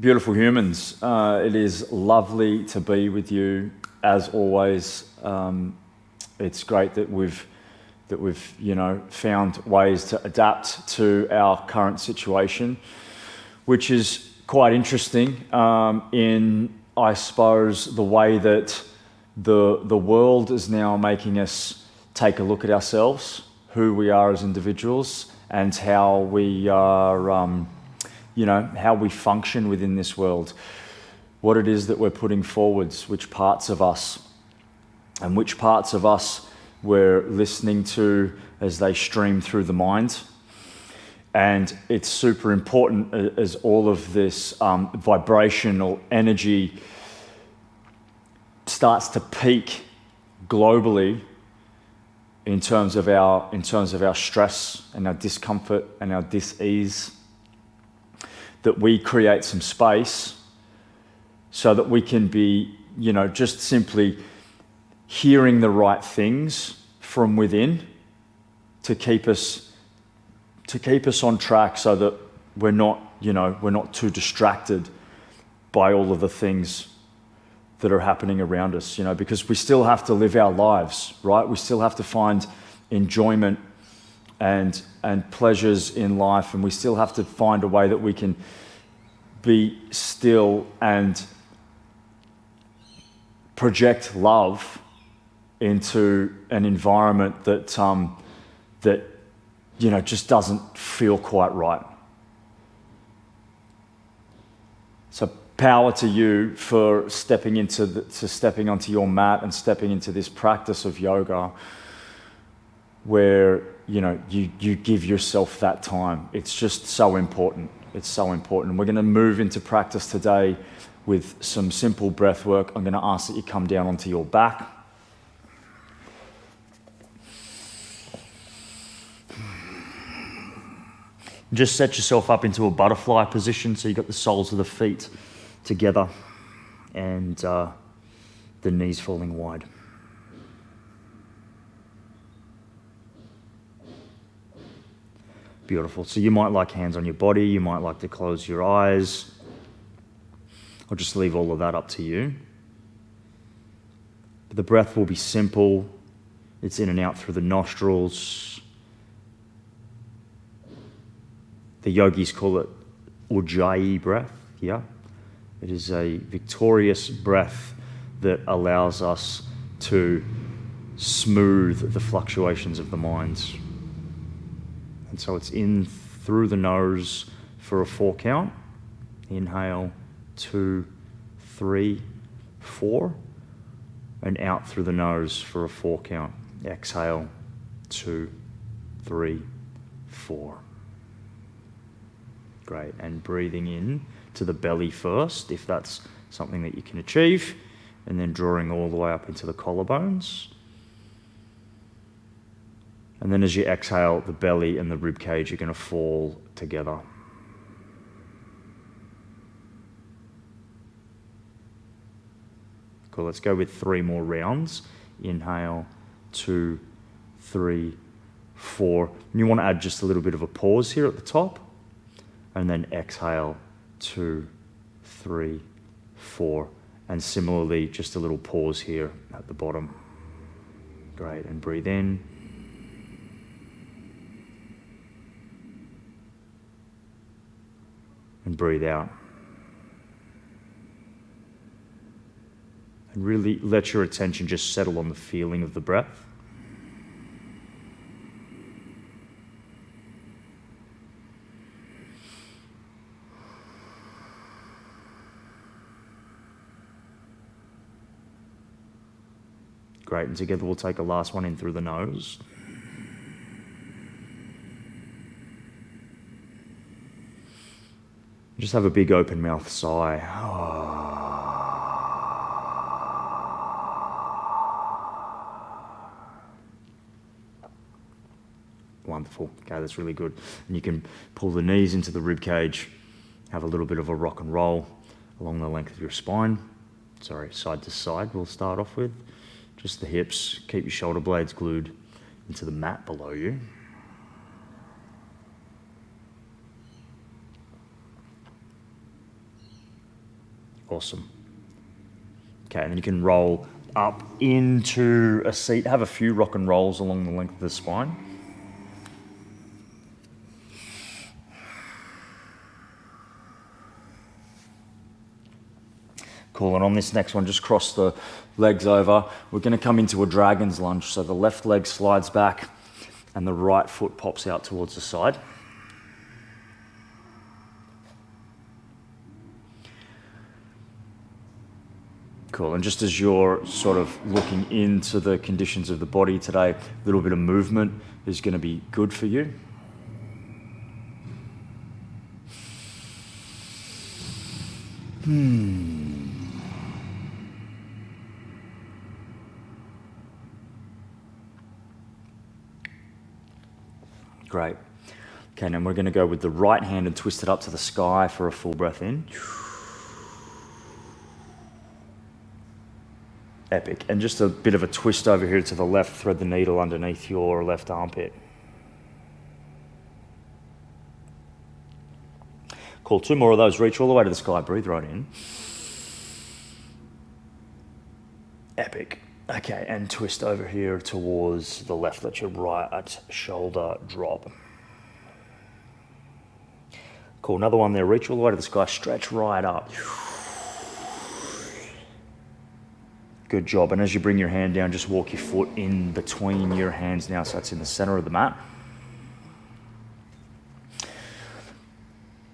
Beautiful humans, it is lovely to be with you as always. It's great that we've found ways to adapt to our current situation, which is quite interesting in, I suppose, the way that the world is now making us take a look at ourselves, who we are as individuals, and how we are. How we function within this world, what it is that we're putting forwards, which parts of us, and which parts of us we're listening to as they stream through the mind. And it's super important as all of this vibrational energy starts to peak globally in terms of our stress and our discomfort and our dis-ease, that we create some space so that we can be, just simply hearing the right things from within to keep us on track, so that we're not too distracted by all of the things that are happening around us, because we still have to live our lives, right? We still have to find enjoyment and pleasures in life, and we still have to find a way that we can be still and project love into an environment that just doesn't feel quite right. So power to you for stepping onto your mat and stepping into this practice of yoga, where you give yourself that time. It's just so important. It's so important. We're going to move into practice today with some simple breath work. I'm going to ask that you come down onto your back. Just set yourself up into a butterfly position, so you've got the soles of the feet together and the knees falling wide. Beautiful. So you might like hands on your body, you might like to close your eyes. I'll just leave all of that up to you. But the breath will be simple. It's in and out through the nostrils. The yogis call it Ujjayi breath. Yeah. It is a victorious breath that allows us to smooth the fluctuations of the mind. And so it's in through the nose for a 4 count. Inhale, 2, 3, 4. And out through the nose for a 4 count. Exhale, 2, 3, 4. Great. And breathing in to the belly first, if that's something that you can achieve. And then drawing all the way up into the collarbones. And then as you exhale, the belly and the rib cage are going to fall together. Cool, let's go with 3 more rounds. Inhale, 2, 3, 4. And you want to add just a little bit of a pause here at the top. And then exhale, 2, 3, 4. And similarly, just a little pause here at the bottom. Great, and breathe in. And breathe out. And really let your attention just settle on the feeling of the breath. Great, and together we'll take a last one in through the nose. Just have a big open mouth sigh. Wonderful. Okay, that's really good. And you can pull the knees into the rib cage, have a little bit of a rock and roll along the length of your spine. Sorry, side to side we'll start off with. Just the hips. Keep your shoulder blades glued into the mat below you. Awesome. Okay, and then you can roll up into a seat. Have a few rock and rolls along the length of the spine. Cool, and on this next one, just cross the legs over. We're going to come into a dragon's lunge. So the left leg slides back and the right foot pops out towards the side. Cool, and just as you're sort of looking into the conditions of the body today, a little bit of movement is going to be good for you. Great. Okay, now we're going to go with the right hand and twist it up to the sky for a full breath in. Epic. And just a bit of a twist over here to the left, thread the needle underneath your left armpit. Cool, 2 more of those. Reach all the way to the sky, breathe right in. Epic. Okay, and twist over here towards the left. Let your right shoulder drop. Cool, another one there. Reach all the way to the sky, stretch right up. Good job. And as you bring your hand down, just walk your foot in between your hands now, so it's in the center of the mat.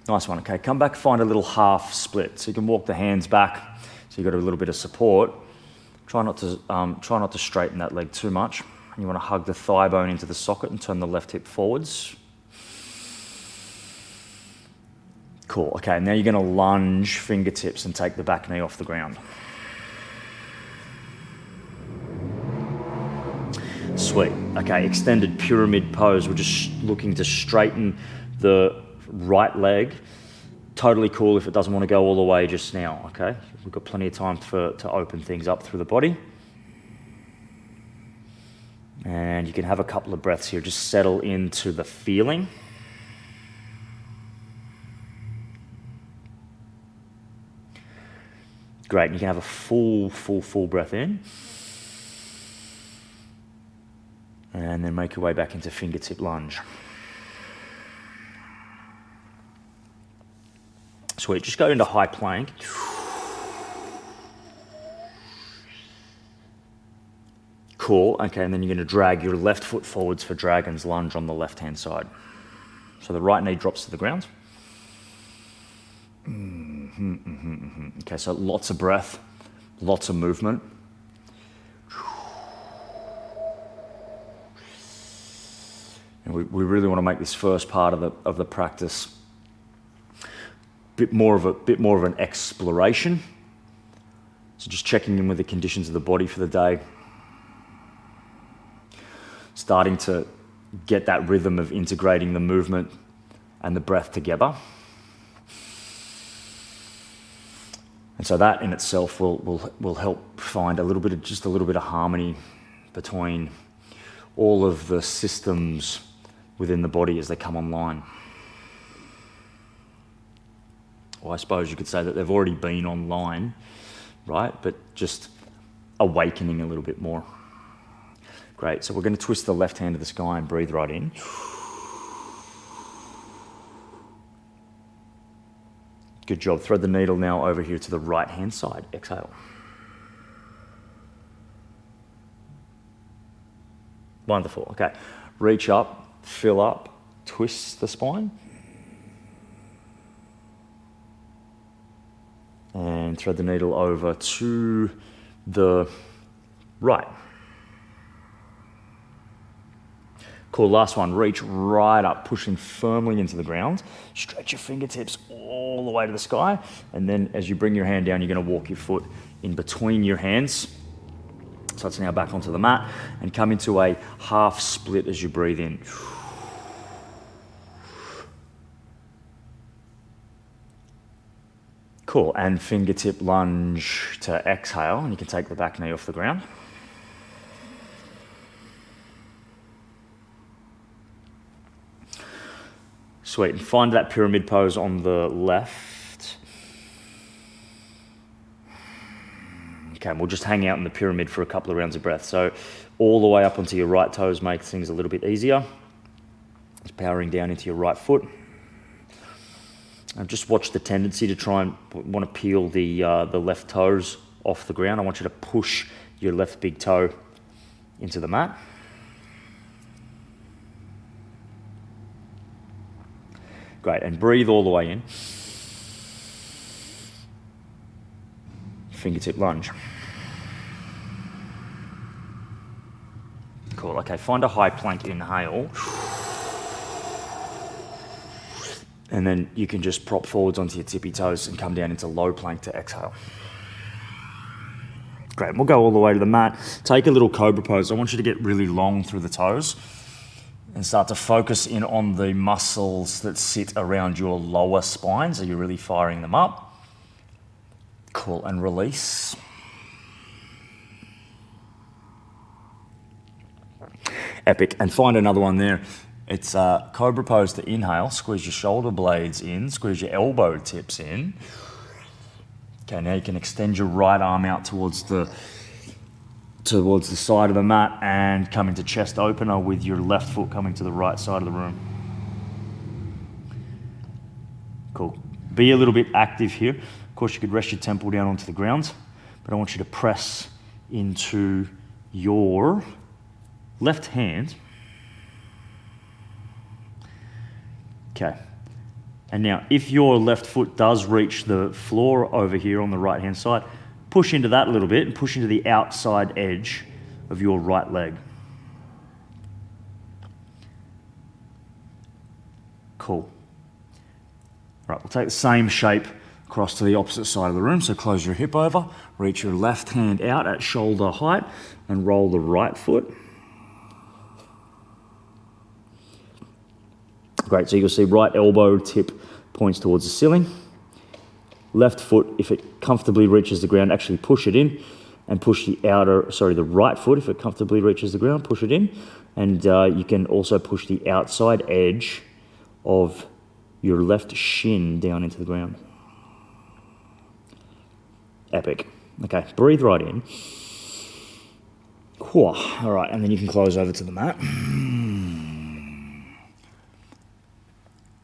Nice one. Okay, come back, find a little half split. So you can walk the hands back, so you've got a little bit of support. Try not to straighten that leg too much. You want to hug the thigh bone into the socket and turn the left hip forwards. Cool. Okay, now you're going to lunge fingertips and take the back knee off the ground. Sweet. Okay, extended pyramid pose. We're just looking to straighten the right leg. Totally cool if it doesn't want to go all the way just now, okay? We've got plenty of time to open things up through the body. And you can have a couple of breaths here. Just settle into the feeling. Great, and you can have a full breath in. And then make your way back into fingertip lunge. Sweet, just go into high plank. Cool, okay, and then you're going to drag your left foot forwards for dragon's lunge on the left-hand side. So the right knee drops to the ground. Okay, so lots of breath, lots of movement. And we really want to make this first part of the practice bit more of an exploration. So just checking in with the conditions of the body for the day. Starting to get that rhythm of integrating the movement and the breath together. And so that in itself will help find a little bit of harmony between all of the systems within the body as they come online. Well, I suppose you could say that they've already been online, right? But just awakening a little bit more. Great, so we're going to twist the left hand to the sky and breathe right in. Good job. Thread the needle now over here to the right hand side. Exhale. Wonderful. Okay, reach up, fill up, twist the spine. And thread the needle over to the right. Cool, last one. Reach right up, pushing firmly into the ground. Stretch your fingertips all the way to the sky. And then as you bring your hand down, you're going to walk your foot in between your hands. So it's now back onto the mat. And come into a half split as you breathe in. Cool, and fingertip lunge to exhale, and you can take the back knee off the ground. Sweet, and find that pyramid pose on the left. Okay, and we'll just hang out in the pyramid for a couple of rounds of breath. So all the way up onto your right toes makes things a little bit easier. Just powering down into your right foot. And just watch the tendency to try and want to peel the left toes off the ground. I want you to push your left big toe into the mat. Great, and breathe all the way in. Fingertip lunge. Cool, okay, find a high plank inhale. And then you can just prop forwards onto your tippy toes and come down into low plank to exhale. Great, we'll go all the way to the mat. Take a little cobra pose. I want you to get really long through the toes and start to focus in on the muscles that sit around your lower spine. So you're really firing them up. Cool, and release. Epic, and find another one there. It's cobra pose to inhale. Squeeze your shoulder blades in, squeeze your elbow tips in. Okay, now you can extend your right arm out towards the side of the mat and come into chest opener with your left foot coming to the right side of the room. Cool. Be a little bit active here. Of course, you could rest your temple down onto the ground, but I want you to press into your left hand. Okay. And now, if your left foot does reach the floor over here on the right-hand side, push into that a little bit and push into the outside edge of your right leg. Cool. Right, we'll take the same shape across to the opposite side of the room. So close your hip over, reach your left hand out at shoulder height and roll the right foot. Great, so you'll see right elbow tip points towards the ceiling. Left foot, if it comfortably reaches the ground, actually push it in and push the right foot, if it comfortably reaches the ground, push it in. And you can also push the outside edge of your left shin down into the ground. Epic. Okay, breathe right in. Whew. All right, and then you can close over to the mat.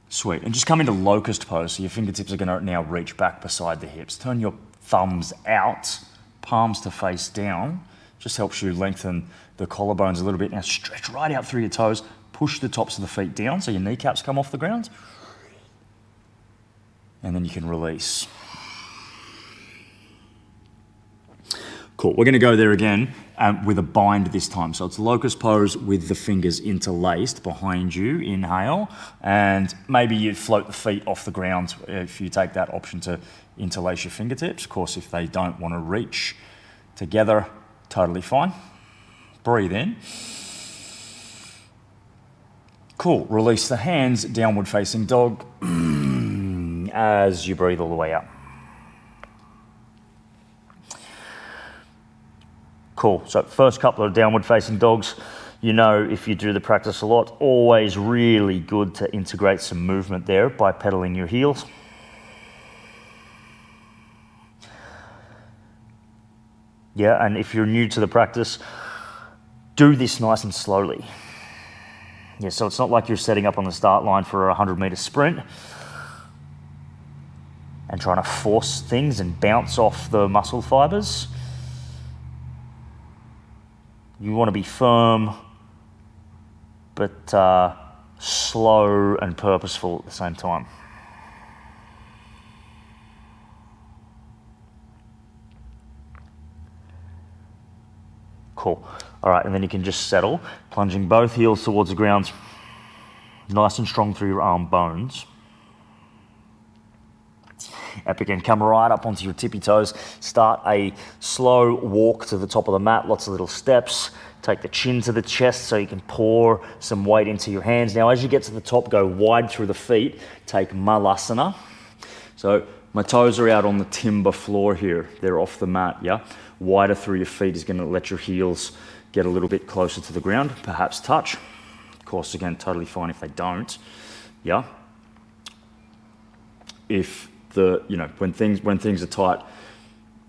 Sweet, and just come into locust pose, so your fingertips are gonna now reach back beside the hips. Turn your thumbs out, palms to face down. Just helps you lengthen the collarbones a little bit. Now stretch right out through your toes, push the tops of the feet down so your kneecaps come off the ground. And then you can release. Cool, we're gonna go there again with a bind this time. So it's locust pose with the fingers interlaced behind you, inhale, and maybe you float the feet off the ground if you take that option to interlace your fingertips. Of course, if they don't wanna reach together, totally fine. Breathe in. Cool, release the hands, downward facing dog, as you breathe all the way out. Cool, so first couple of downward facing dogs, you know, if you do the practice a lot, always really good to integrate some movement there by pedaling your heels. Yeah, and if you're new to the practice, do this nice and slowly. Yeah, so it's not like you're setting up on the start line for a 100-meter sprint and trying to force things and bounce off the muscle fibers. You want to be firm, but slow and purposeful at the same time. Cool. All right, and then you can just settle, plunging both heels towards the ground, nice and strong through your arm bones. Epic, and come right up onto your tippy toes. Start a slow walk to the top of the mat, lots of little steps. Take the chin to the chest so you can pour some weight into your hands. Now, as you get to the top, go wide through the feet. Take Malasana. So my toes are out on the timber floor here. They're off the mat, yeah? Wider through your feet is going to let your heels get a little bit closer to the ground, perhaps touch. Of course, again, totally fine if they don't, yeah? If when things are tight,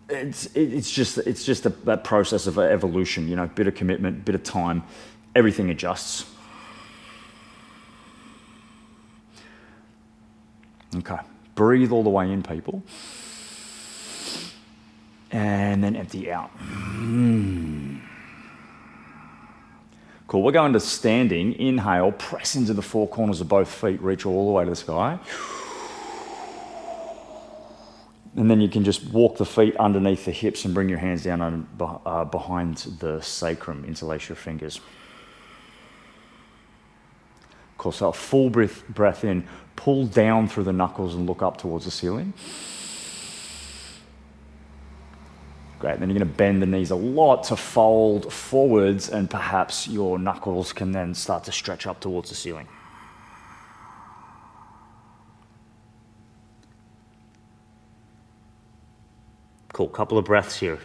it's just that process of evolution, you know, bit of commitment, bit of time, everything adjusts. Okay, breathe all the way in, people. And then empty out. Cool, we're going to standing, inhale, press into the four corners of both feet, reach all the way to the sky. And then you can just walk the feet underneath the hips and bring your hands down behind the sacrum, interlace your fingers. Cool, so a full breath in, pull down through the knuckles and look up towards the ceiling. Great, then you're going to bend the knees a lot to fold forwards, and perhaps your knuckles can then start to stretch up towards the ceiling. Cool, couple of breaths here.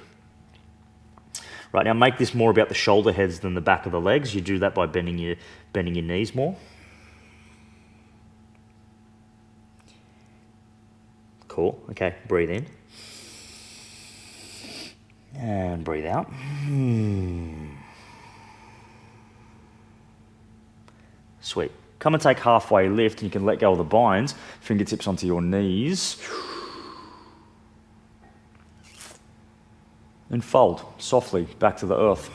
Right, now make this more about the shoulder heads than the back of the legs. You do that by bending your knees more. Cool, okay, breathe in. And breathe out. Sweet. Come and take halfway lift, and you can let go of the binds, fingertips onto your knees. And fold softly back to the earth.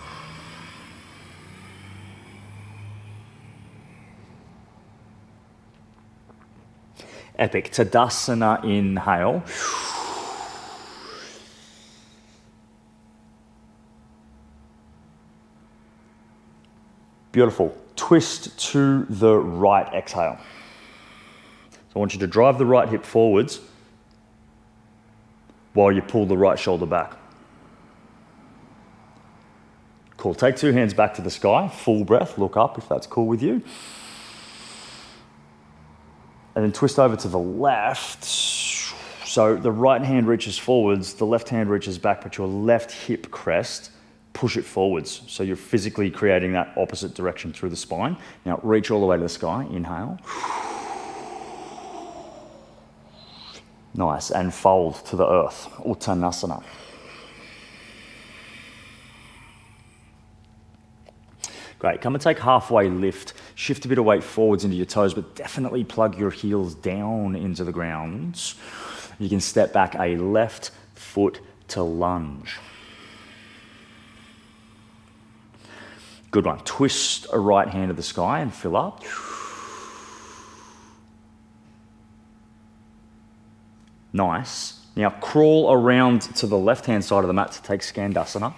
Epic. Tadasana, inhale. Beautiful. Twist to the right, exhale. So I want you to drive the right hip forwards while you pull the right shoulder back. Cool. Take two hands back to the sky, full breath, look up if that's cool with you. And then twist over to the left. So the right hand reaches forwards, the left hand reaches back, but your left hip crest, push it forwards. So you're physically creating that opposite direction through the spine. Now reach all the way to the sky, inhale. Nice, and fold to the earth, Uttanasana. Great, come and take halfway lift. Shift a bit of weight forwards into your toes, but definitely plug your heels down into the ground. You can step back a left foot to lunge. Good one. Twist a right hand to the sky and fill up. Nice. Now crawl around to the left-hand side of the mat to take Skandasana.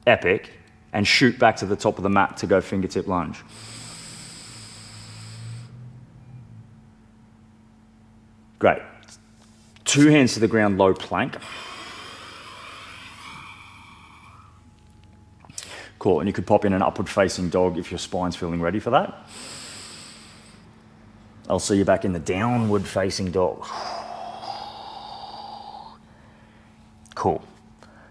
Epic. And shoot back to the top of the mat to go fingertip lunge. Great. Two hands to the ground, low plank. Cool, and you could pop in an upward facing dog if your spine's feeling ready for that. I'll see you back in the downward facing dog. Cool.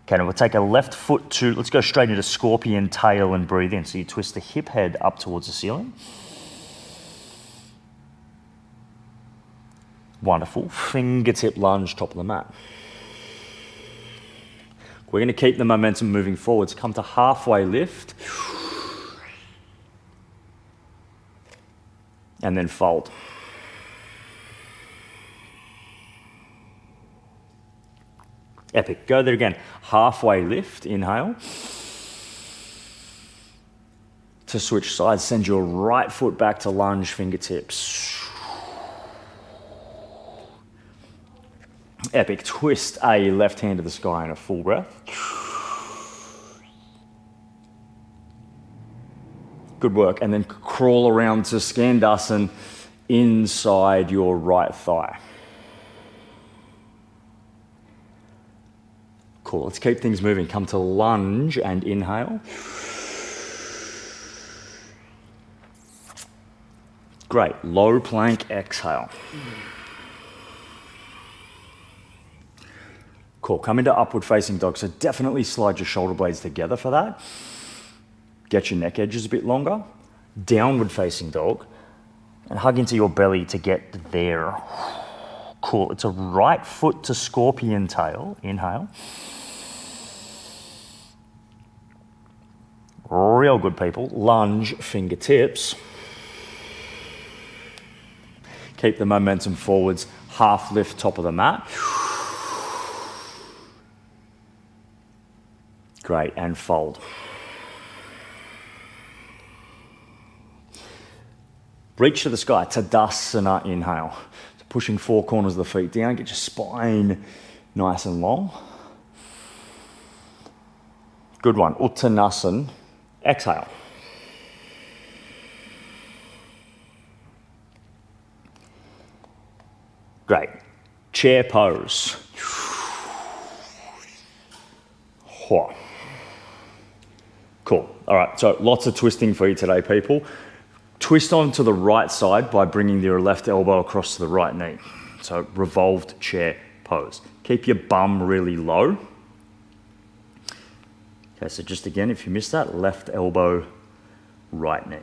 Okay, now we'll take a left foot to, let's go straight into scorpion tail and breathe in. So you twist the hip head up towards the ceiling. Wonderful. Fingertip lunge, top of the mat. We're going to keep the momentum moving forwards. Come to halfway lift. And then fold. Epic. Go there again. Halfway lift, inhale. To switch sides, send your right foot back to lunge, fingertips. Epic. Twist a left hand to the sky in a full breath. Good work. And then crawl around to Skandasana inside your right thigh. Cool. Let's keep things moving. Come to lunge and inhale. Great. Low plank, exhale. Cool. Come into upward facing dog. So definitely slide your shoulder blades together for that. Get your neck edges a bit longer. Downward facing dog. and hug into your belly to get there. Cool. It's a right foot to scorpion tail. Inhale. Real good, people. Lunge, fingertips. Keep the momentum forwards. Half lift, top of the mat. Great, and fold. Reach to the sky, Tadasana, inhale. So pushing four corners of the feet down, get your spine nice and long. Good one, Uttanasana, exhale. Great, chair pose. Cool, all right, so lots of twisting for you today, people. Twist on to the right side by bringing your left elbow across to the right knee. So revolved chair pose. Keep your bum really low. Okay, so just again, if you missed that, left elbow, right knee.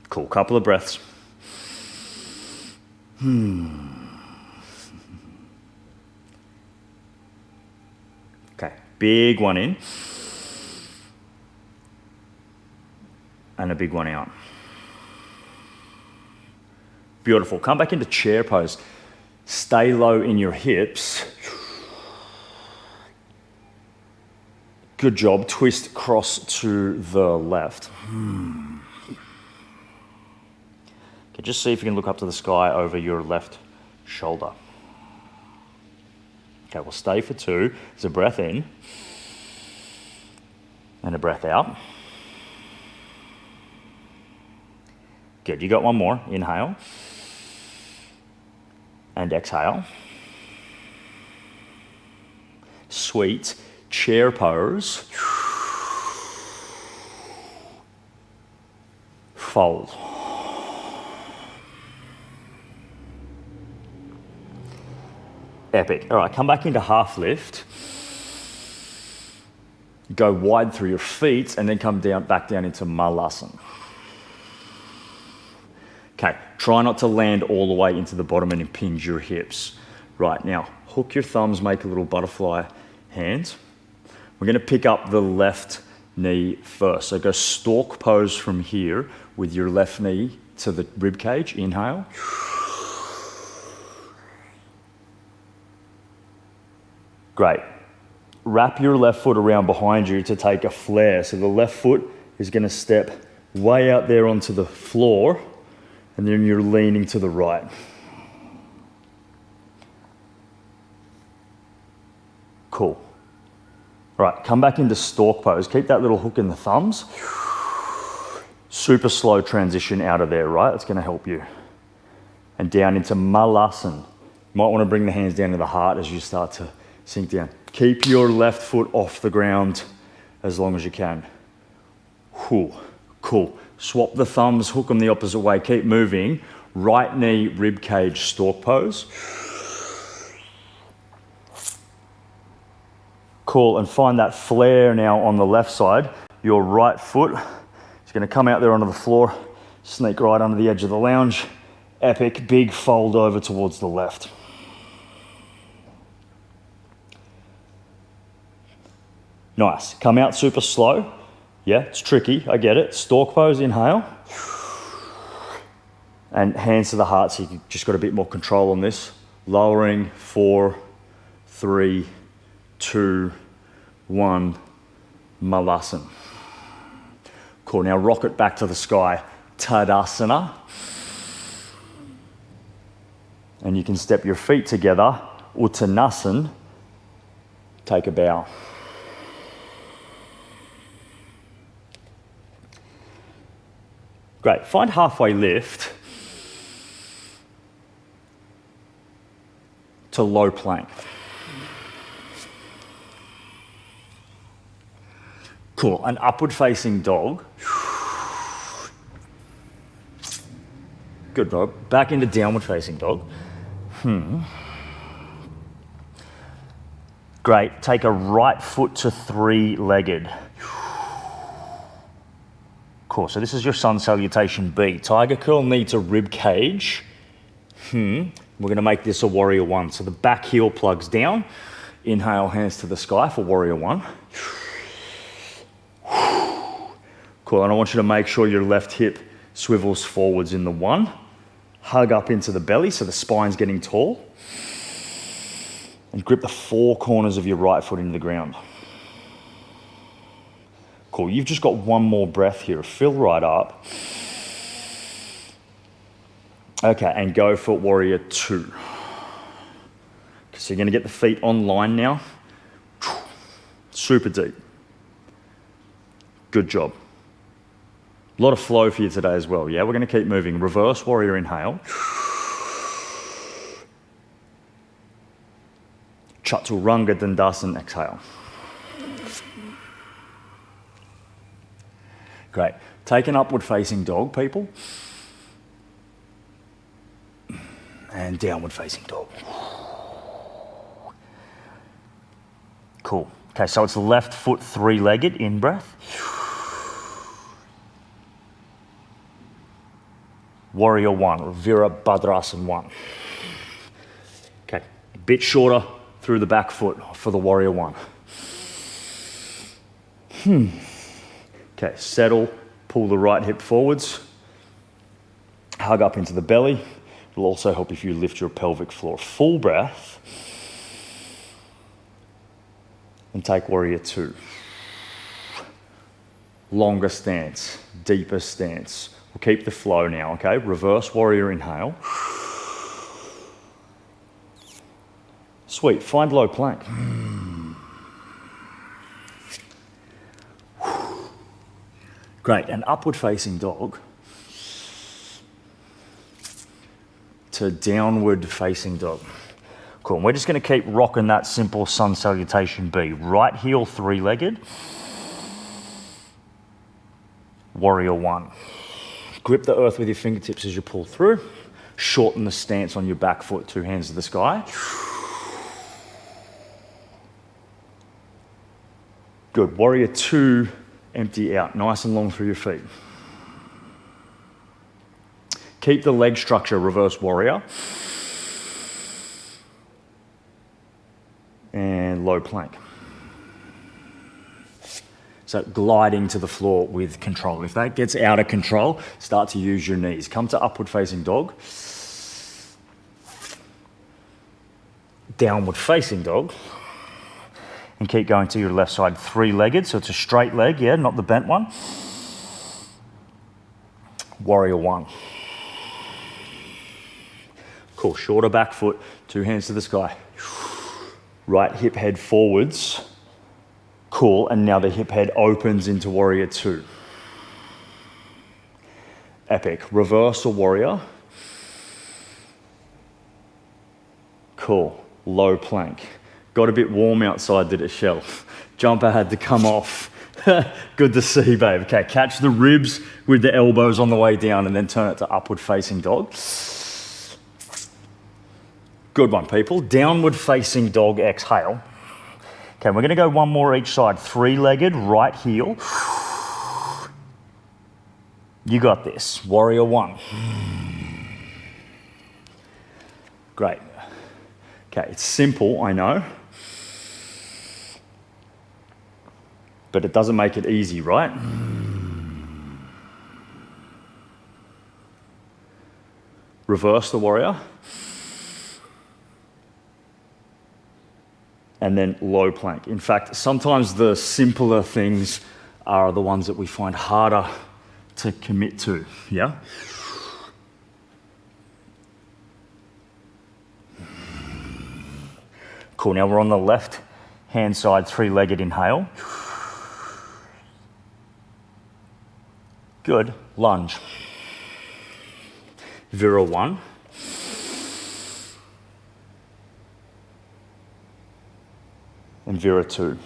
Cool, couple of breaths. Okay, big one in. And a big one out. Beautiful. Come back into chair pose. Stay low in your hips. Good job. Twist cross to the left. Okay, just see if you can look up to the sky over your left shoulder. Okay, we'll stay for two. There's a breath in and a breath out. Good, you got one more. Inhale. And exhale. Sweet. Chair pose. Fold. Epic. All right, come back into half lift. Go wide through your feet and then come down, back down into Malasana. Okay, try not to land all the way into the bottom and impinge your hips. Right, now, hook your thumbs, make a little butterfly hands. We're gonna pick up the left knee first. So go stork pose from here with your left knee to the rib cage. Inhale. Great. Wrap your left foot around behind you to take a flare. So the left foot is gonna step way out there onto the floor, and then you're leaning to the right. Cool. All right, come back into stork pose. Keep that little hook in the thumbs. Super slow transition out of there, right? It's gonna help you. And down into Malasana. You might wanna bring the hands down to the heart as you start to sink down. Keep your left foot off the ground as long as you can. Cool, cool. Swap the thumbs, hook them the opposite way. Keep moving. Right knee, rib cage, stork pose. Cool, and find that flare now on the left side. Your right foot is gonna come out there onto the floor, sneak right under the edge of the lounge. Epic, big fold over towards the left. Nice, come out super slow. Yeah, it's tricky, I get it. Stork pose, inhale. And hands to the heart, so you just got a bit more control on this. Lowering, 4, 3, 2, 1, Malasana. Cool, now rock it back to the sky. Tadasana. And you can step your feet together. Uttanasana. Take a bow. Great, find halfway lift to low plank. Cool, an upward facing dog. Good dog, back into downward facing dog. Great, take a right foot to three-legged. Cool, so this is your sun salutation B. Tiger curl needs a rib cage. We're gonna make this a warrior one. So the back heel plugs down. Inhale, hands to the sky for warrior one. Cool, and I want you to make sure your left hip swivels forwards in the one. Hug up into the belly so the spine's getting tall. And grip the four corners of your right foot into the ground. Cool, you've just got one more breath here. Fill right up. Okay, and go for warrior two. So you're gonna get the feet on line now. Super deep. Good job. A lot of flow for you today as well, yeah? We're gonna keep moving. Reverse warrior inhale. Chaturanga Dandasana exhale. Great. Take an upward facing dog, people. And downward facing dog. Cool. Okay, so it's left foot three-legged, in breath. Warrior one, or Virabhadrasana one. Okay, a bit shorter through the back foot for the warrior one. Okay, settle, pull the right hip forwards. Hug up into the belly. It'll also help if you lift your pelvic floor. Full breath. And take warrior two. Longer stance, deeper stance. We'll keep the flow now, okay? Reverse warrior inhale. Sweet, find low plank. Great, and upward facing dog to downward facing dog. Cool, and we're just gonna keep rocking that simple sun salutation B. Right heel three-legged. Warrior one. Grip the earth with your fingertips as you pull through. Shorten the stance on your back foot, two hands to the sky. Good, warrior two, empty out, nice and long through your feet. Keep the leg structure, reverse warrior. And low plank. So gliding to the floor with control. If that gets out of control, start to use your knees. Come to upward facing dog. Downward facing dog. And keep going to your left side, three-legged. So it's a straight leg, yeah, not the bent one. Warrior one. Cool, shorter back foot, two hands to the sky. Right hip head forwards. Cool, and now the hip head opens into warrior two. Epic. Reverse or warrior. Cool. Low plank. Got a bit warm outside, did it, Shell? Jumper had to come off. Good to see, babe. Okay, catch the ribs with the elbows on the way down and then turn it to upward facing dog. Good one, people. Downward facing dog, exhale. Okay, we're gonna go one more each side. Three-legged, right heel. You got this. Warrior one. Great. Okay, it's simple, I know. But it doesn't make it easy, right? Reverse the warrior. And then low plank. In fact, sometimes the simpler things are the ones that we find harder to commit to, yeah? Cool, now we're on the left hand side, three-legged inhale. Good, lunge. Vira one. And Vira two.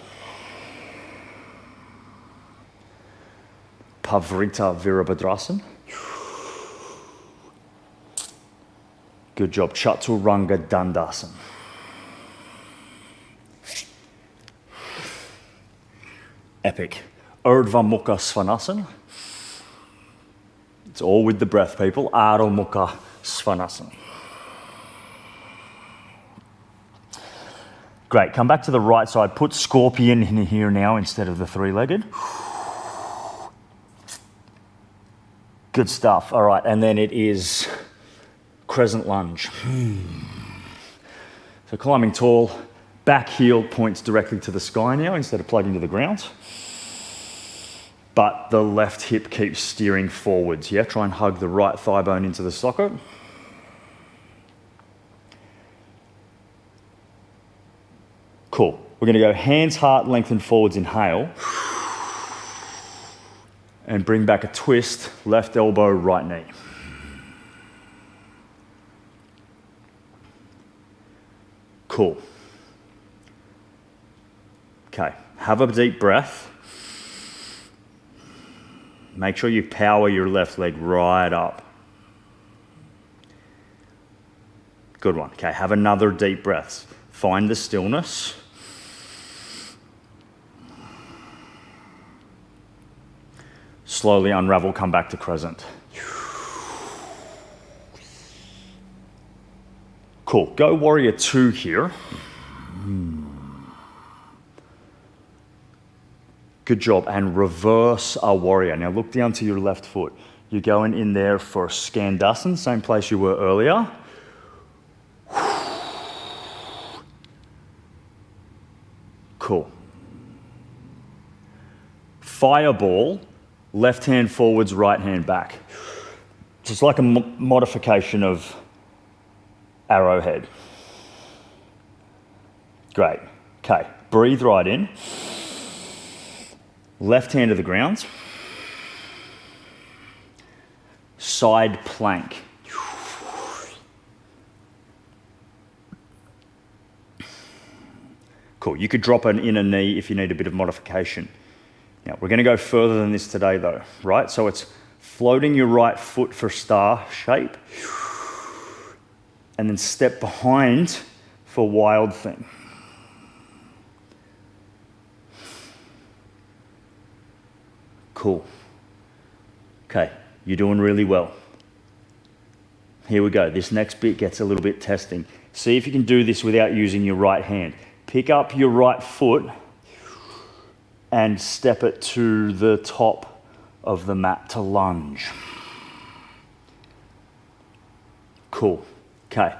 Pavrita Virabhadrasana. Good job. Chaturanga Dandasana. Epic. Urdhva Mukha Svanasana. It's all with the breath, people. Adho Mukha Svanasana. Great, come back to the right side. Put scorpion in here now instead of the three-legged. Good stuff. All right, and then it is crescent lunge. So climbing tall, back heel points directly to the sky now instead of plugging to the ground. But the left hip keeps steering forwards, yeah? Try and hug the right thigh bone into the socket. Cool. We're going to go hands, heart, lengthen forwards, inhale. And bring back a twist, left elbow, right knee. Cool. Okay, have a deep breath. Make sure you power your left leg right up. Good one. Okay, have another deep breath. Find the stillness. Slowly unravel, come back to crescent. Cool. Go warrior two here. Good job. And reverse a warrior. Now look down to your left foot. You're going in there for Skandasana, same place you were earlier. Cool. Fireball, left hand forwards, right hand back. So it's like a modification of arrowhead. Great. Okay, breathe right in. Left hand to the ground. Side plank. Cool. You could drop an inner knee if you need a bit of modification. Now, we're going to go further than this today though, right? So it's floating your right foot for star shape and then step behind for wild thing. Cool. Okay, you're doing really well. Here we go. This next bit gets a little bit testing. See if you can do this without using your right hand. Pick up your right foot and step it to the top of the mat to lunge. Cool. Okay.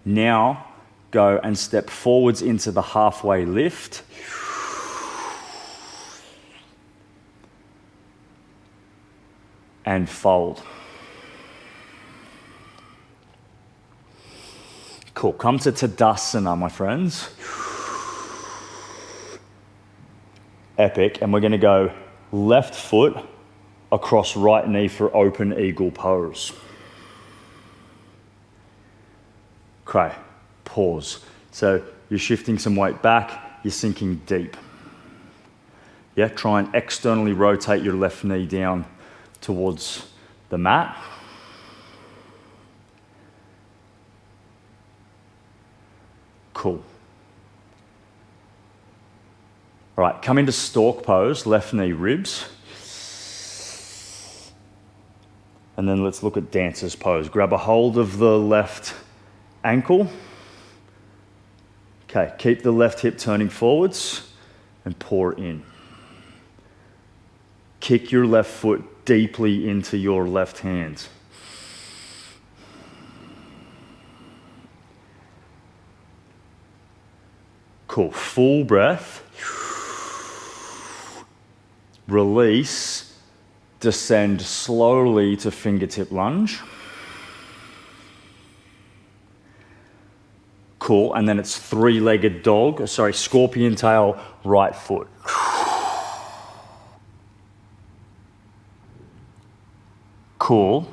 Now go and step forwards into the halfway lift. And fold. Cool. Come to Tadasana, my friends. Epic. And we're going to go left foot across right knee for open eagle pose. Okay. Pause. So you're shifting some weight back. You're sinking deep. Yeah. Try and externally rotate your left knee down towards the mat. Cool. All right, come into stork pose, left knee ribs. And then let's look at dancer's pose. Grab a hold of the left ankle. Okay, keep the left hip turning forwards and pour in. Kick your left foot deeply into your left hand. Cool. Full breath. Release. Descend slowly to fingertip lunge. Cool. And then it's three-legged dog. Sorry, scorpion tail, right foot. Cool.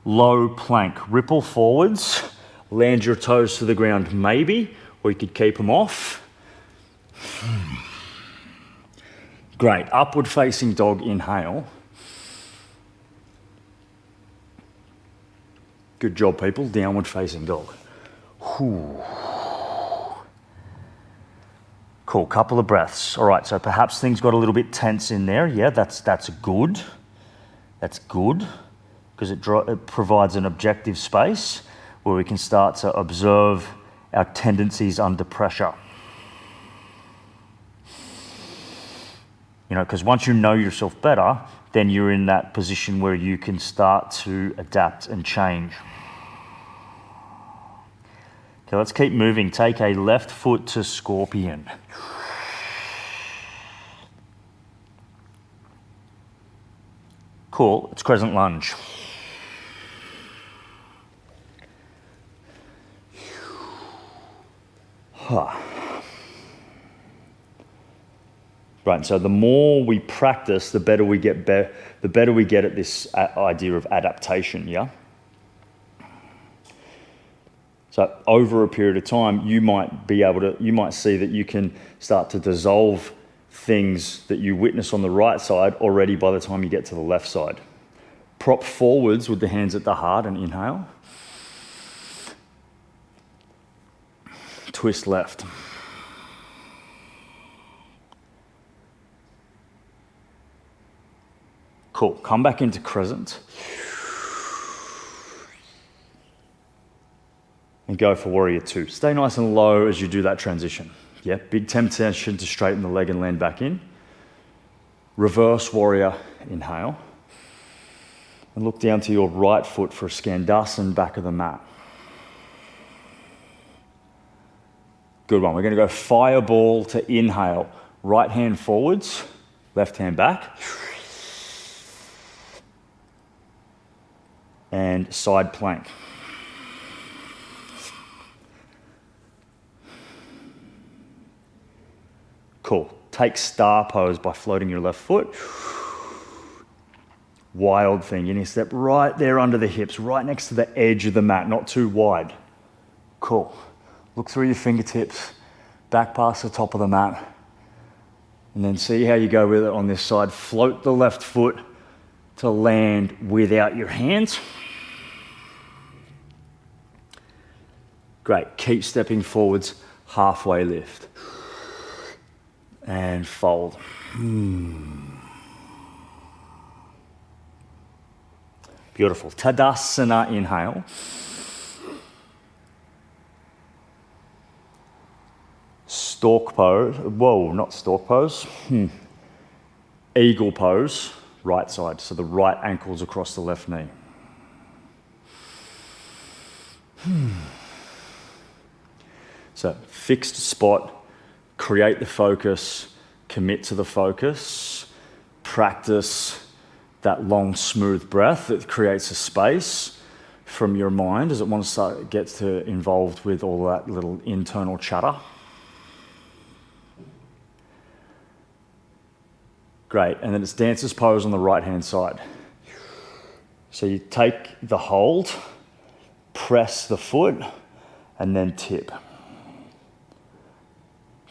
Low plank. Ripple forwards. Land your toes to the ground maybe, or you could keep them off. Great. Upward facing dog, inhale. Good job, people. Downward facing dog. Whew. Cool. Couple of breaths. All right, so perhaps things got a little bit tense in there. Yeah, that's good. That's good. because it provides an objective space where we can start to observe our tendencies under pressure. You know, because once you know yourself better, then you're in that position where you can start to adapt and change. Okay, let's keep moving. Take a left foot to scorpion. Cool, it's crescent lunge. Right, so the more we practice, the better we get at this idea of adaptation, yeah? So over a period of time, you might see that you can start to dissolve things that you witness on the right side already by the time you get to the left side. Prop forwards with the hands at the heart and inhale. Twist left. Cool, come back into crescent. And go for warrior two. Stay nice and low as you do that transition. Yeah, big temptation to straighten the leg and land back in. Reverse warrior, inhale. And look down to your right foot for a Skandasana, back of the mat. Good one. We're going to go fireball to inhale. Right hand forwards, left hand back. And side plank. Cool. Take star pose by floating your left foot. Wild thing. You need to step right there under the hips, right next to the edge of the mat, not too wide. Cool. Look through your fingertips, back past the top of the mat, and then see how you go with it on this side. Float the left foot to land without your hands. Great. Keep stepping forwards, halfway lift. And fold. Beautiful. Tadasana, inhale. Stork pose. Whoa, not stork pose. Eagle pose, right side. So the right ankle's across the left knee. So fixed spot. Create the focus, commit to the focus, practice that long, smooth breath that creates a space from your mind as it wants to get involved with all that little internal chatter. Great, and then it's dancer's pose on the right-hand side. So you take the hold, press the foot, and then tip.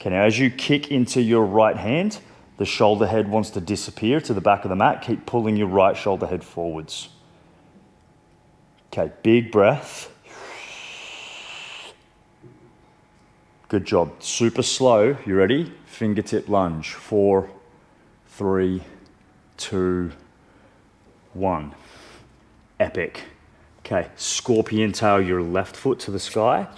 Okay, now as you kick into your right hand, the shoulder head wants to disappear to the back of the mat. Keep pulling your right shoulder head forwards. Okay, big breath. Good job. Super slow. You ready? Fingertip lunge. 4, 3, 2, 1. Epic. Okay, scorpion tail your left foot to the sky.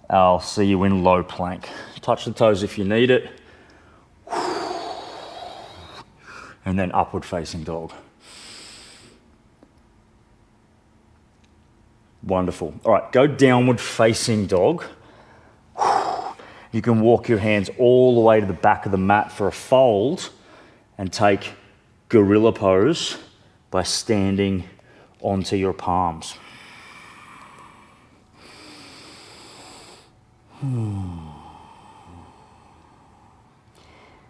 I'll see you in low plank. Touch the toes if you need it. And then upward facing dog. Wonderful. All right, go downward facing dog. You can walk your hands all the way to the back of the mat for a fold and take gorilla pose by standing onto your palms.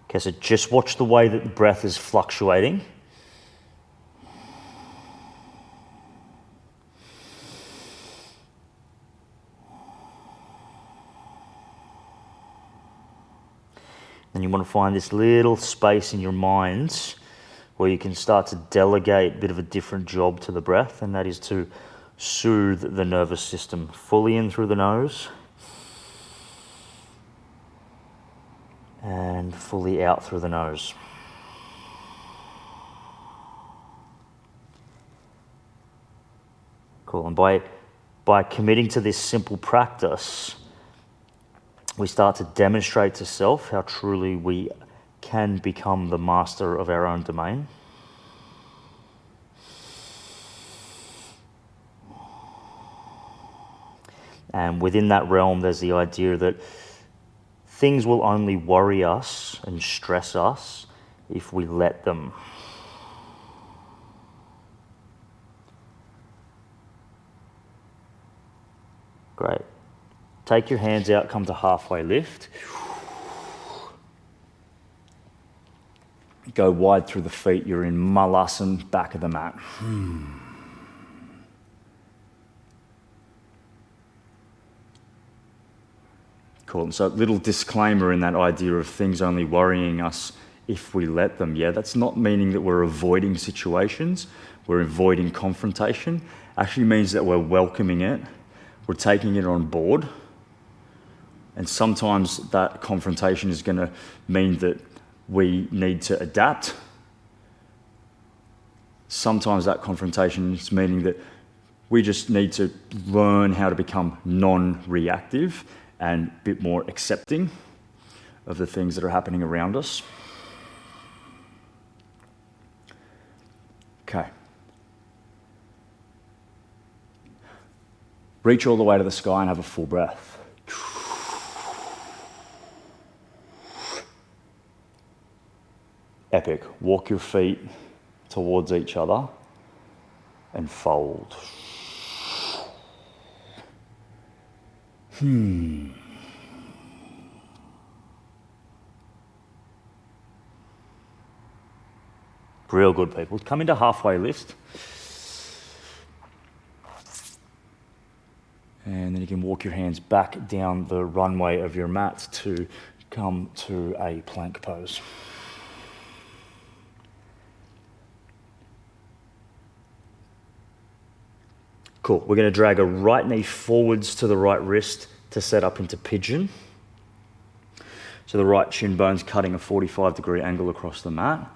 Okay, so just watch the way that the breath is fluctuating. Then you want to find this little space in your minds where you can start to delegate a bit of a different job to the breath, and that is to soothe the nervous system. Fully in through the nose. And fully out through the nose. Cool. And by committing to this simple practice, we start to demonstrate to self how truly we can become the master of our own domain. And within that realm, there's the idea that things will only worry us and stress us if we let them. Great. Take your hands out, come to halfway lift. Go wide through the feet. You're in Malasana, back of the mat. Cool. And so, little disclaimer in that idea of things only worrying us if we let them. Yeah, that's not meaning that we're avoiding situations, we're avoiding confrontation. Actually means that we're welcoming it, we're taking it on board. And sometimes that confrontation is going to mean that we need to adapt. Sometimes that confrontation is meaning that we just need to learn how to become non-reactive and a bit more accepting of the things that are happening around us. Okay. Reach all the way to the sky and have a full breath. Epic. Walk your feet towards each other and fold. Real good, people. Come into halfway lift. And then you can walk your hands back down the runway of your mat to come to a plank pose. Cool. We're going to drag a right knee forwards to the right wrist to set up into pigeon. So the right shin bone's cutting a 45-degree angle across the mat.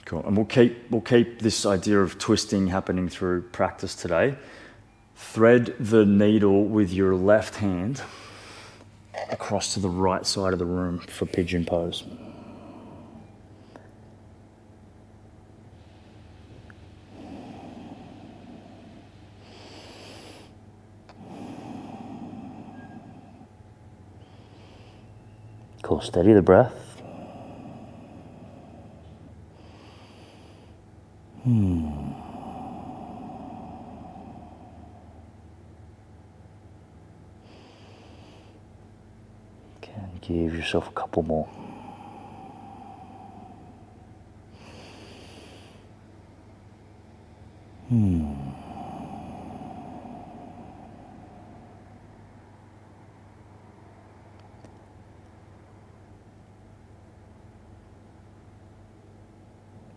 Cool. And we'll keep this idea of twisting happening through practice today. Thread the needle with your left hand across to the right side of the room for pigeon pose. Cool. Steady the breath. Can give yourself a couple more.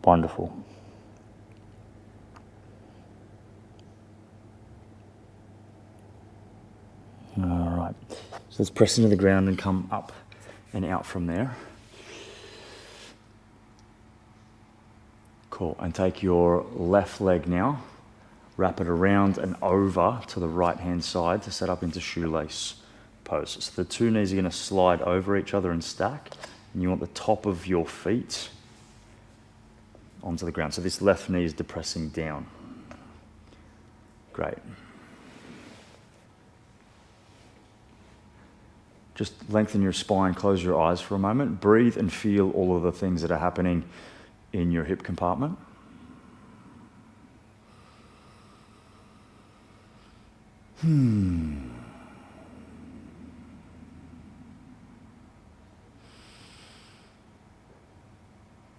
Wonderful. All right. So let's press into the ground and come up and out from there. Cool. And take your left leg now, wrap it around and over to the right-hand side to set up into shoelace pose. So the two knees are going to slide over each other and stack, and you want the top of your feet onto the ground. So this left knee is depressing down. Great. Just lengthen your spine, close your eyes for a moment. Breathe and feel all of the things that are happening in your hip compartment. And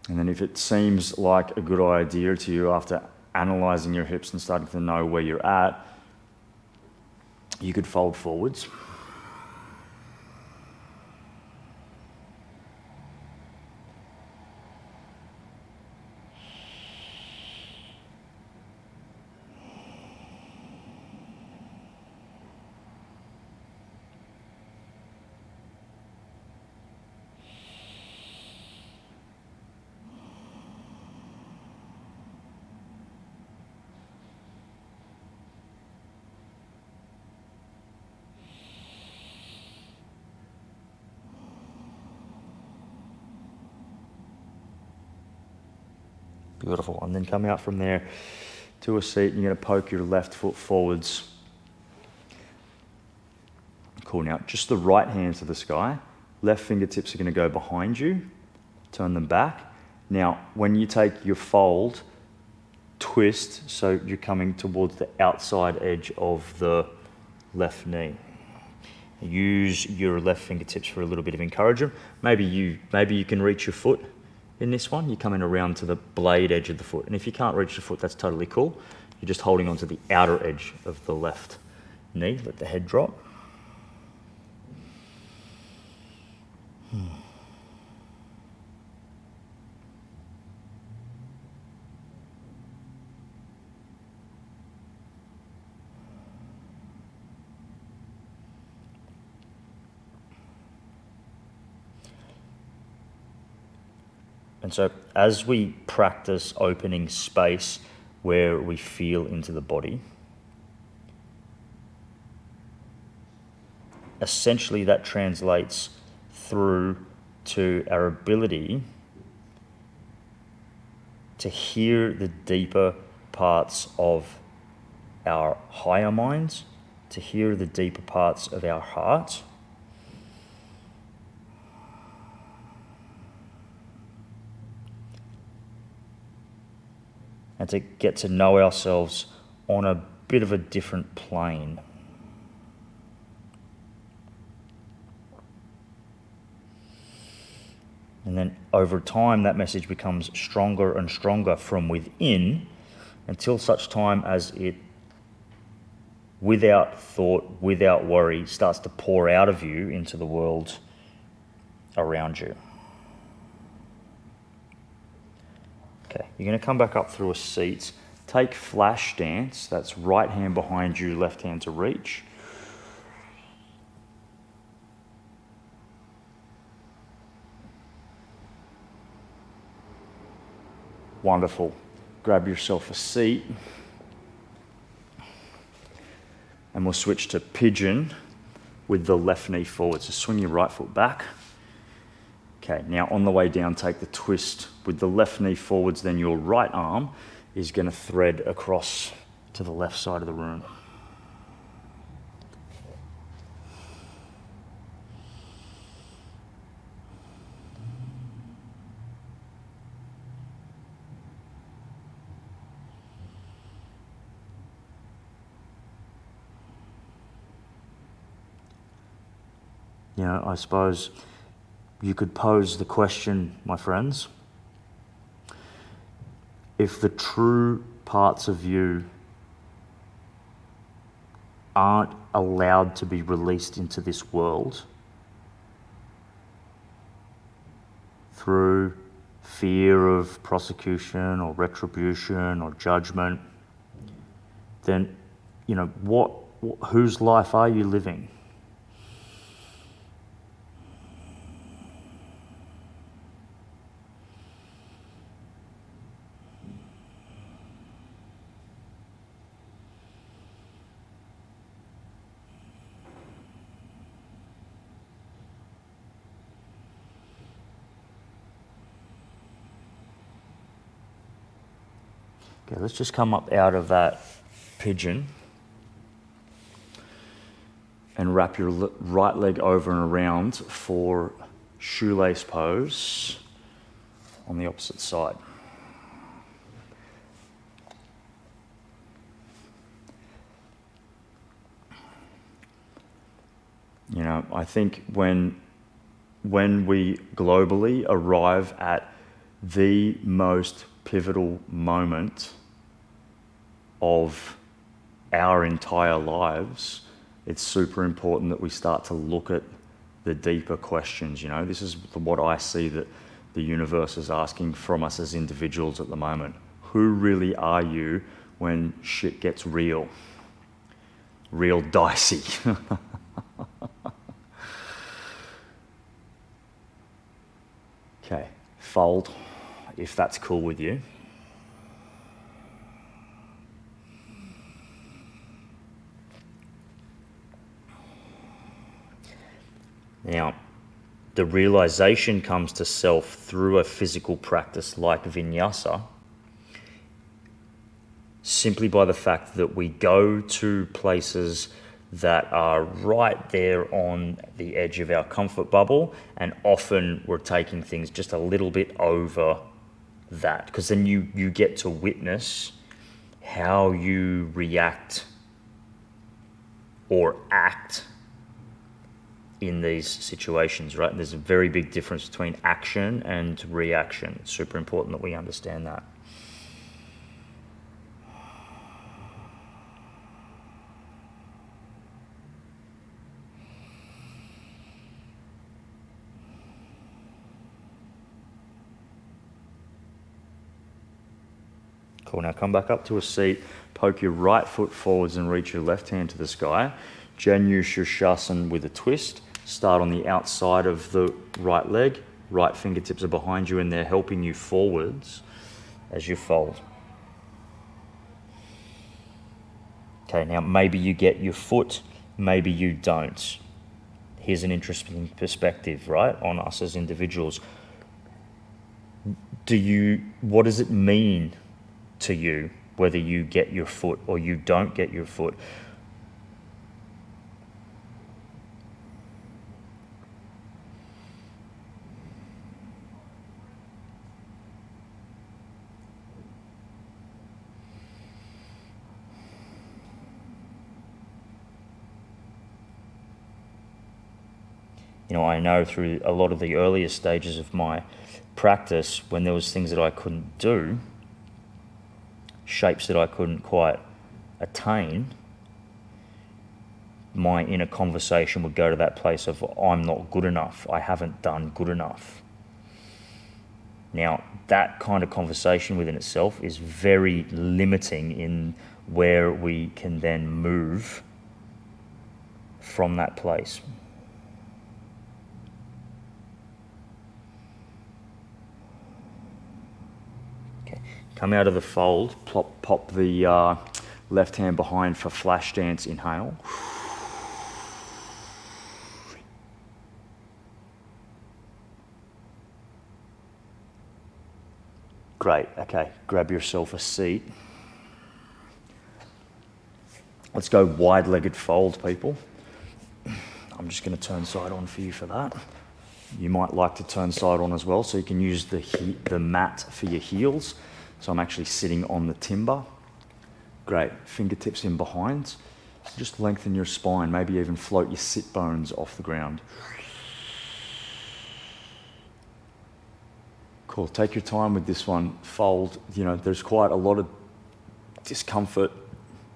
then if it seems like a good idea to you after analysing your hips and starting to know where you're at, you could fold forwards. Beautiful. And then come out from there to a seat, and you're going to poke your left foot forwards. Cool. Now, just the right hand to the sky. Left fingertips are going to go behind you. Turn them back. Now, when you take your fold, twist so you're coming towards the outside edge of the left knee. Use your left fingertips for a little bit of encouragement. Maybe you can reach your foot in this one. You're coming around to the blade edge of the foot. And if you can't reach the foot, that's totally cool. You're just holding onto the outer edge of the left knee. Let the head drop. And so as we practice opening space where we feel into the body, essentially that translates through to our ability to hear the deeper parts of our higher minds, to hear the deeper parts of our heart, and to get to know ourselves on a bit of a different plane. And then over time, that message becomes stronger and stronger from within until such time as it, without thought, without worry, starts to pour out of you into the world around you. Okay, you're going to come back up through a seat. Take flash stance. That's right hand behind you, left hand to reach. Wonderful. Grab yourself a seat. And we'll switch to pigeon with the left knee forward. So swing your right foot back. Okay, now on the way down, take the twist with the left knee forwards, then your right arm is going to thread across to the left side of the room. You know, I suppose you could pose the question, my friends, if the true parts of you aren't allowed to be released into this world through fear of prosecution or retribution or judgment, then, you know, whose life are you living? Okay, let's just come up out of that pigeon and wrap your right leg over and around for shoelace pose on the opposite side. You know, I think when we globally arrive at the most pivotal moment of our entire lives, it's super important that we start to look at the deeper questions. You know, this is what I see that the universe is asking from us as individuals at the moment. Who really are you when shit gets real dicey? Okay, fold, if that's cool with you. Now, the realization comes to self through a physical practice like Vinyasa, simply by the fact that we go to places that are right there on the edge of our comfort bubble, and often we're taking things just a little bit over that, because then you get to witness how you react or act in these situations, right? And there's a very big difference between action and reaction. It's super important that we understand that. Cool, now come back up to a seat, poke your right foot forwards and reach your left hand to the sky. Janu Shirshasana with a twist. Start on the outside of the right leg. Right fingertips are behind you and they're helping you forwards as you fold. Okay, now maybe you get your foot, maybe you don't. Here's an interesting perspective, right, on us as individuals. What does it mean to you whether you get your foot or you don't get your foot? You know, I know through a lot of the earlier stages of my practice, when there was things that I couldn't do, shapes that I couldn't quite attain, my inner conversation would go to that place of, I'm not good enough, I haven't done good enough. Now, that kind of conversation within itself is very limiting in where we can then move from that place. Come out of the fold, pop the left hand behind for flash dance, inhale. Great, okay, grab yourself a seat. Let's go wide-legged fold, people. I'm just going to turn side on for you for that. You might like to turn side on as well, so you can use the mat for your heels. So I'm actually sitting on the timber. Great, fingertips in behind. Just lengthen your spine, maybe even float your sit bones off the ground. Cool, take your time with this one. Fold, you know, there's quite a lot of discomfort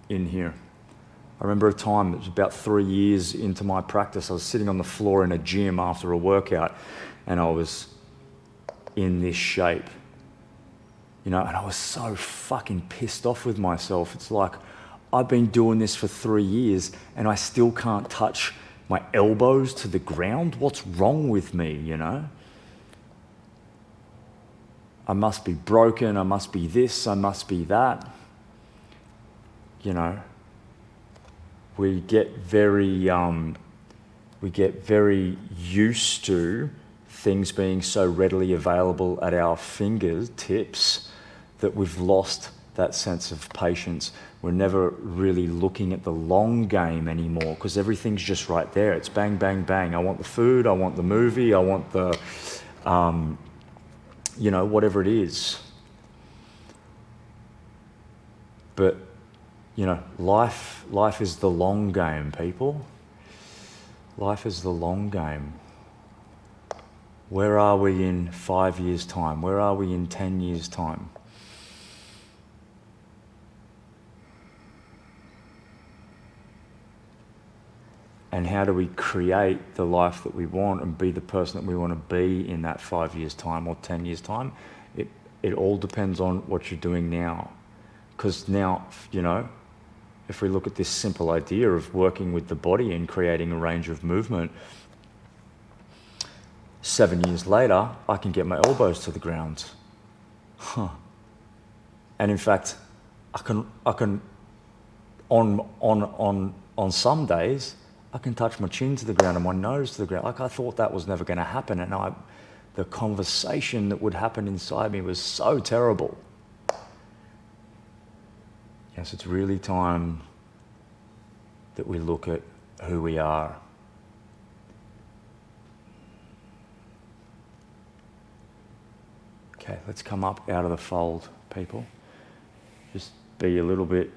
in here. I remember a time, it was about 3 years into my practice, I was sitting on the floor in a gym after a workout and I was in this shape. You know, and I was so fucking pissed off with myself. It's like, I've been doing this for 3 years and I still can't touch my elbows to the ground. What's wrong with me, you know? I must be broken, I must be this, I must be that. You know, we get very used to things being so readily available at our fingertips that we've lost that sense of patience. We're never really looking at the long game anymore because everything's just right there. It's bang, bang, bang. I want the food, I want the movie, I want the, you know, whatever it is. But, you know, life is the long game, people. Life is the long game. Where are we in 5 years' time? Where are we in 10 years' time? And how do we create the life that we want and be the person that we want to be in that 5 years' time or 10 years' time? It all depends on what you're doing now. Because now, you know, if we look at this simple idea of working with the body and creating a range of movement, 7 years later, I can get my elbows to the ground. And in fact, I can on some days, I can touch my chin to the ground and my nose to the ground. Like I thought that was never going to happen. And the conversation that would happen inside me was so terrible. Yes, it's really time that we look at who we are. Okay, let's come up out of the fold, people. Just be a little bit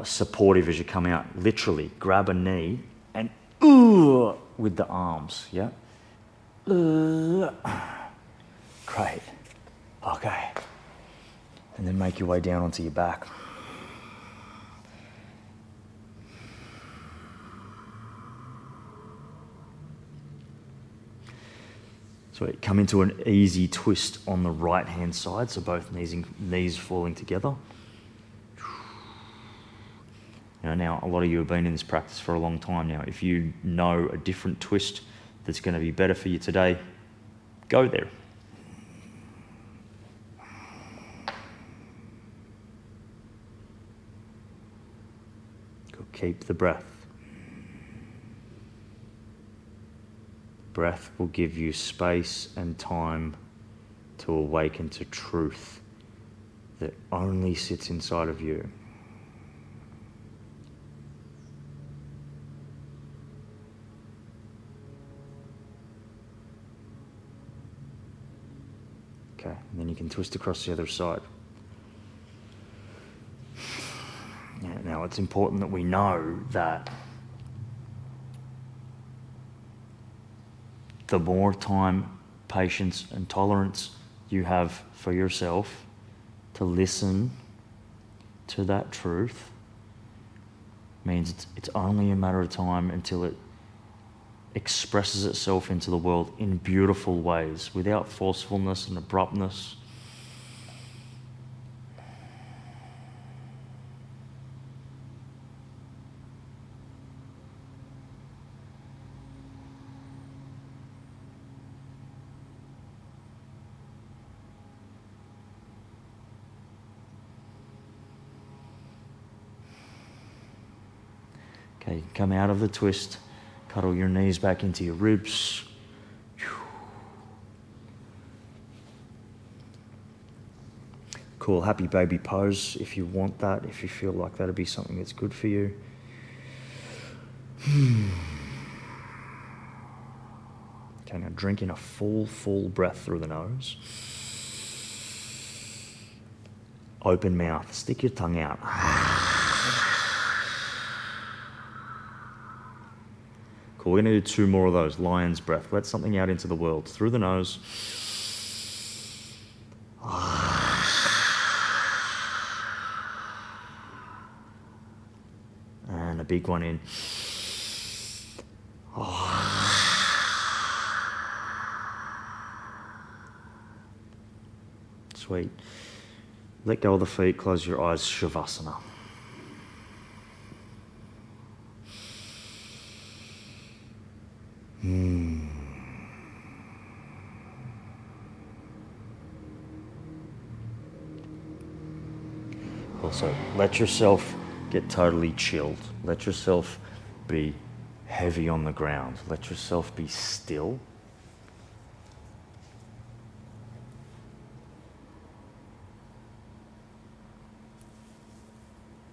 supportive as you come out. Literally, grab a knee and with the arms, yeah? Great. Okay. And then make your way down onto your back. So come into an easy twist on the right-hand side, so both knees falling together. Now, a lot of you have been in this practice for a long time now. If you know a different twist that's going to be better for you today, go there. Keep the breath. Breath will give you space and time to awaken to truth that only sits inside of you. Okay, and then you can twist across the other side. Now, it's important that we know that the more time, patience, and tolerance you have for yourself to listen to that truth means it's only a matter of time until it expresses itself into the world in beautiful ways, without forcefulness and abruptness. Okay, you can come out of the twist, cuddle your knees back into your ribs. Cool, happy baby pose if you want that, if you feel like that'd be something that's good for you. Okay, now drink in a full breath through the nose. Open mouth, stick your tongue out. Cool, we're gonna do 2 more of those, lion's breath. Let something out into the world, through the nose. And a big one in. Sweet. Let go of the feet, close your eyes, Shavasana. Also, let yourself get totally chilled. Let yourself be heavy on the ground. Let yourself be still.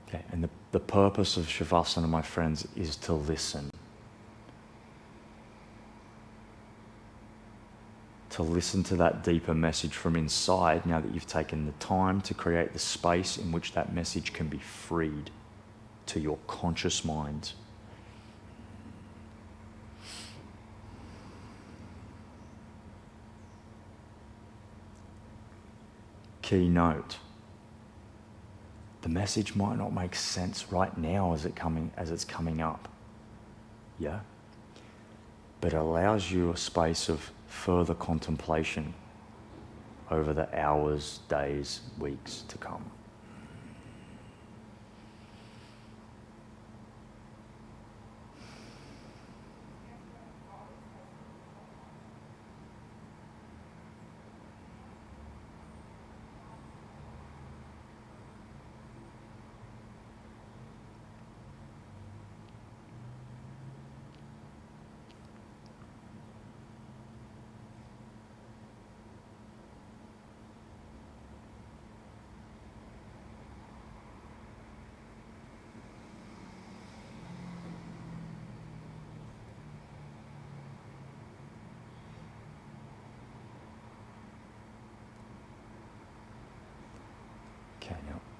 Okay, and the purpose of Shavasana, my friends, is to listen. To listen to that deeper message from inside now that you've taken the time to create the space in which that message can be freed to your conscious mind. Key note. The message might not make sense right now as it's coming up. Yeah? But it allows you a space of further contemplation over the hours, days, weeks to come.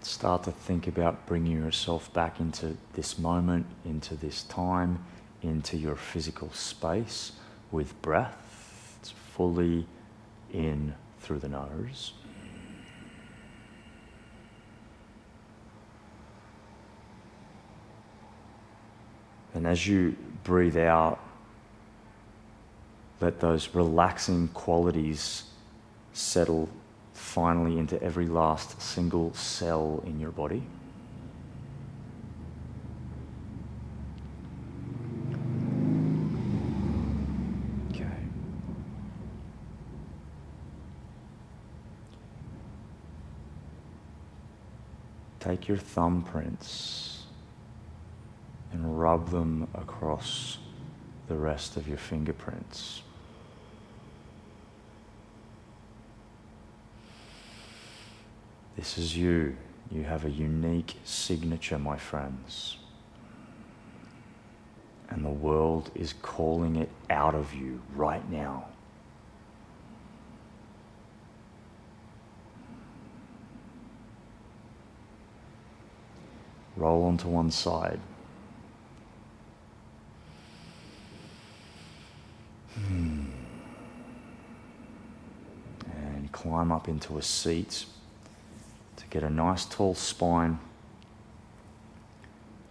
Start to think about bringing yourself back into this moment, into this time, into your physical space with breath. It's fully in through the nose. And as you breathe out, let those relaxing qualities settle finally into every last single cell in your body. Okay. Take your thumbprints and rub them across the rest of your fingerprints. This is you. You have a unique signature, my friends. And the world is calling it out of you right now. Roll onto one side. And climb up into a seat to get a nice tall spine.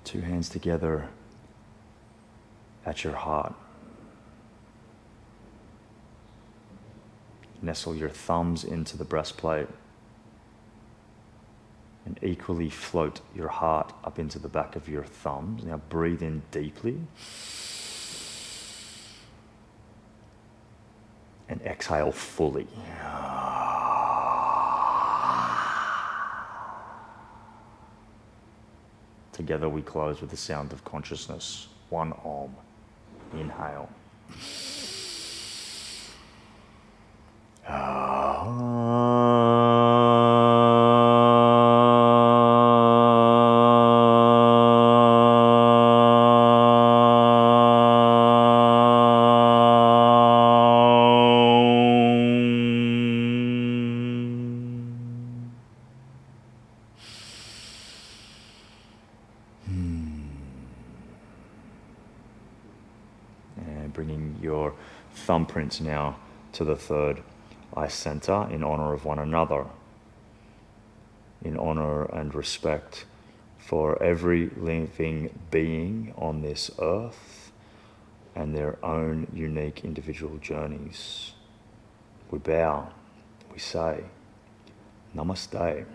Two hands together at your heart. Nestle your thumbs into the breastplate and equally float your heart up into the back of your thumbs. Now breathe in deeply and exhale fully. Together we close with the sound of consciousness. One Om. Inhale. Bringing your thumbprints now to the third eye center in honor of one another, in honor and respect for every living being on this earth and their own unique individual journeys. We bow, we say, Namaste.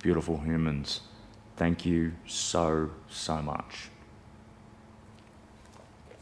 Beautiful humans, thank you so much.